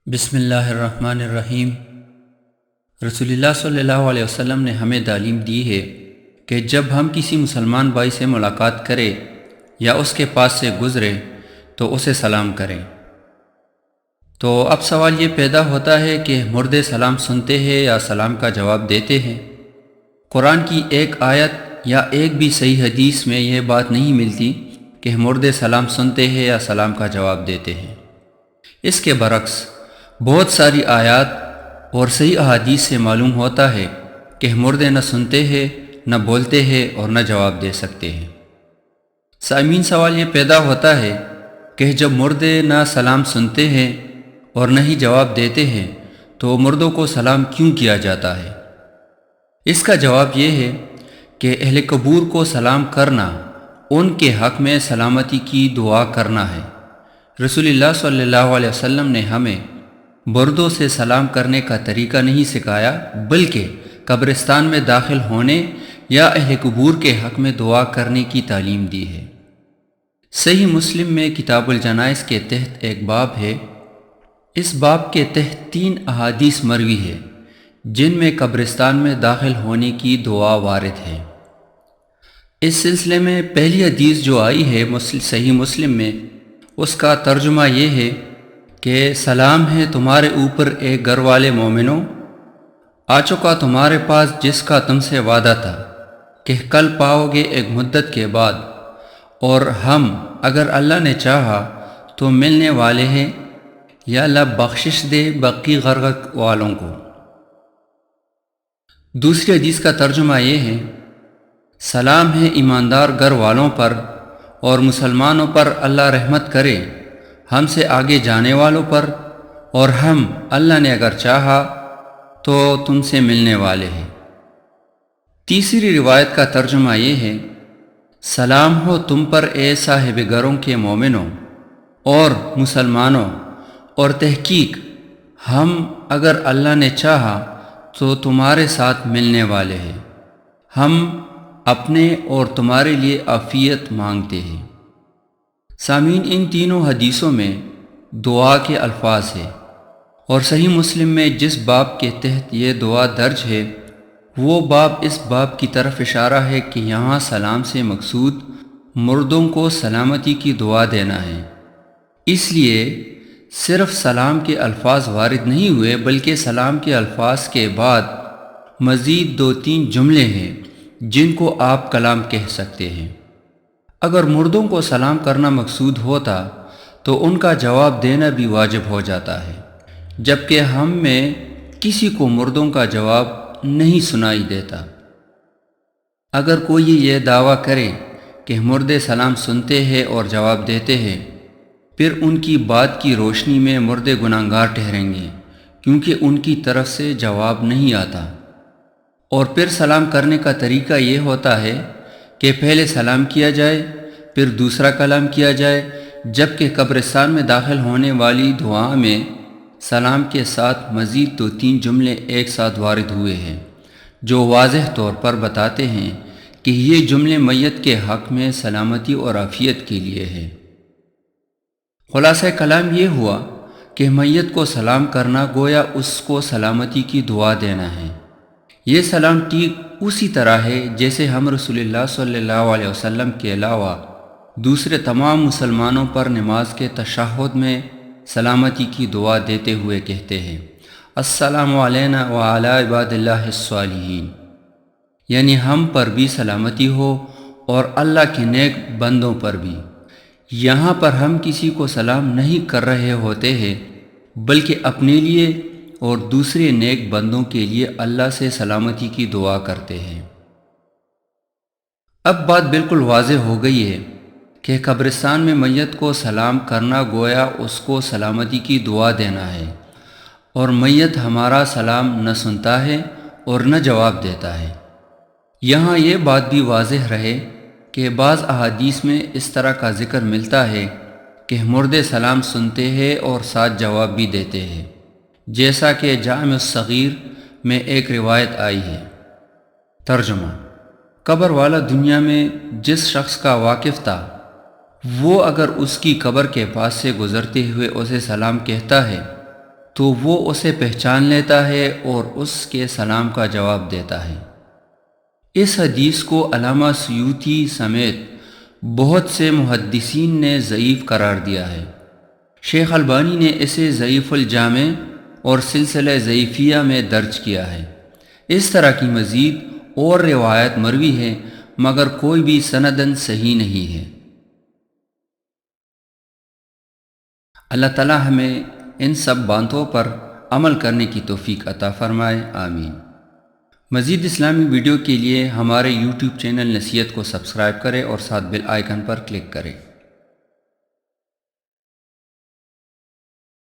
بسم اللہ الرحمن الرحیم۔ رسول اللہ صلی اللہ علیہ وسلم نے ہمیں تعلیم دی ہے کہ جب ہم کسی مسلمان بھائی سے ملاقات کریں یا اس کے پاس سے گزرے تو اسے سلام کریں۔ تو اب سوال یہ پیدا ہوتا ہے کہ مردے سلام سنتے ہیں یا سلام کا جواب دیتے ہیں؟ قرآن کی ایک آیت یا ایک بھی صحیح حدیث میں یہ بات نہیں ملتی کہ مردے سلام سنتے ہیں یا سلام کا جواب دیتے ہیں۔ اس کے برعکس بہت ساری آیات اور صحیح احادیث سے معلوم ہوتا ہے کہ مردے نہ سنتے ہیں، نہ بولتے ہیں اور نہ جواب دے سکتے ہیں۔ سامعین، سوال یہ پیدا ہوتا ہے کہ جب مردے نہ سلام سنتے ہیں اور نہ ہی جواب دیتے ہیں تو مردوں کو سلام کیوں کیا جاتا ہے؟ اس کا جواب یہ ہے کہ اہل قبور کو سلام کرنا ان کے حق میں سلامتی کی دعا کرنا ہے۔ رسول اللہ صلی اللہ علیہ وسلم نے ہمیں مردوں سے سلام کرنے کا طریقہ نہیں سکھایا، بلکہ قبرستان میں داخل ہونے یا اہل قبور کے حق میں دعا کرنے کی تعلیم دی ہے۔ صحیح مسلم میں کتاب الجنائز کے تحت ایک باب ہے۔ اس باب کے تحت 3 احادیث مروی ہے جن میں قبرستان میں داخل ہونے کی دعا وارد ہے۔ اس سلسلے میں پہلی حدیث جو آئی ہے صحیح مسلم میں، اس کا ترجمہ یہ ہے کہ سلام ہے تمہارے اوپر اے گھر والے مومنوں، آ چکا تمہارے پاس جس کا تم سے وعدہ تھا کہ کل پاؤ گے ایک مدت کے بعد، اور ہم اگر اللہ نے چاہا تو ملنے والے ہیں، یا اللہ بخشش دے بقی غرق والوں کو۔ دوسری حدیث کا ترجمہ یہ ہے، سلام ہے ایماندار گھر والوں پر اور مسلمانوں پر اللہ رحمت کرے، ہم سے آگے جانے والوں پر، اور ہم اللہ نے اگر چاہا تو تم سے ملنے والے ہیں۔ تیسری روایت کا ترجمہ یہ ہے، سلام ہو تم پر اے صاحب گھروں کے مومنوں اور مسلمانوں، اور تحقیق ہم اگر اللہ نے چاہا تو تمہارے ساتھ ملنے والے ہیں، ہم اپنے اور تمہارے لیے عافیت مانگتے ہیں۔ سامعین، ان تینوں حدیثوں میں دعا کے الفاظ ہیں، اور صحیح مسلم میں جس باب کے تحت یہ دعا درج ہے وہ باب اس باب کی طرف اشارہ ہے کہ یہاں سلام سے مقصود مردوں کو سلامتی کی دعا دینا ہے۔ اس لیے صرف سلام کے الفاظ وارد نہیں ہوئے، بلکہ سلام کے الفاظ کے بعد مزید 2-3 جملے ہیں جن کو آپ کلام کہہ سکتے ہیں۔ اگر مردوں کو سلام کرنا مقصود ہوتا تو ان کا جواب دینا بھی واجب ہو جاتا ہے، جبکہ ہم میں کسی کو مردوں کا جواب نہیں سنائی دیتا۔ اگر کوئی یہ دعویٰ کرے کہ مردے سلام سنتے ہیں اور جواب دیتے ہیں، پھر ان کی بات کی روشنی میں مردے گناہگار ٹھہریں گے، کیونکہ ان کی طرف سے جواب نہیں آتا۔ اور پھر سلام کرنے کا طریقہ یہ ہوتا ہے کہ پہلے سلام کیا جائے، پھر دوسرا کلام کیا جائے، جبکہ قبرستان میں داخل ہونے والی دعا میں سلام کے ساتھ مزید 2-3 جملے ایک ساتھ وارد ہوئے ہیں جو واضح طور پر بتاتے ہیں کہ یہ جملے میت کے حق میں سلامتی اور عافیت کے لیے ہے۔ خلاصہ کلام یہ ہوا کہ میت کو سلام کرنا گویا اس کو سلامتی کی دعا دینا ہے۔ یہ سلام ٹھیک اسی طرح ہے جیسے ہم رسول اللہ صلی اللہ علیہ وسلم کے علاوہ دوسرے تمام مسلمانوں پر نماز کے تشہد میں سلامتی کی دعا دیتے ہوئے کہتے ہیں، السلام علینا وعلی عباد اللہ الصالحین، یعنی ہم پر بھی سلامتی ہو اور اللہ کے نیک بندوں پر بھی۔ یہاں پر ہم کسی کو سلام نہیں کر رہے ہوتے ہیں، بلکہ اپنے لیے اور دوسرے نیک بندوں کے لیے اللہ سے سلامتی کی دعا کرتے ہیں۔ اب بات بالکل واضح ہو گئی ہے کہ قبرستان میں میت کو سلام کرنا گویا اس کو سلامتی کی دعا دینا ہے، اور میت ہمارا سلام نہ سنتا ہے اور نہ جواب دیتا ہے۔ یہاں یہ بات بھی واضح رہے کہ بعض احادیث میں اس طرح کا ذکر ملتا ہے کہ مردے سلام سنتے ہیں اور ساتھ جواب بھی دیتے ہیں، جیسا کہ جامع الصغیر میں ایک روایت آئی ہے۔ ترجمہ: قبر والا دنیا میں جس شخص کا واقف تھا، وہ اگر اس کی قبر کے پاس سے گزرتے ہوئے اسے سلام کہتا ہے تو وہ اسے پہچان لیتا ہے اور اس کے سلام کا جواب دیتا ہے۔ اس حدیث کو علامہ سیوطی سمیت بہت سے محدثین نے ضعیف قرار دیا ہے۔ شیخ البانی نے اسے ضعیف الجامع اور سلسلہ ضعیفیہ میں درج کیا ہے۔ اس طرح کی مزید اور روایت مروی ہے مگر کوئی بھی سنداً صحیح نہیں ہے۔ اللہ تعالی ہمیں ان سب باتوں پر عمل کرنے کی توفیق عطا فرمائے، آمین۔ مزید اسلامی ویڈیو کے لیے ہمارے یوٹیوب چینل نصیحت کو سبسکرائب کریں اور ساتھ بیل آئیکن پر کلک کریں۔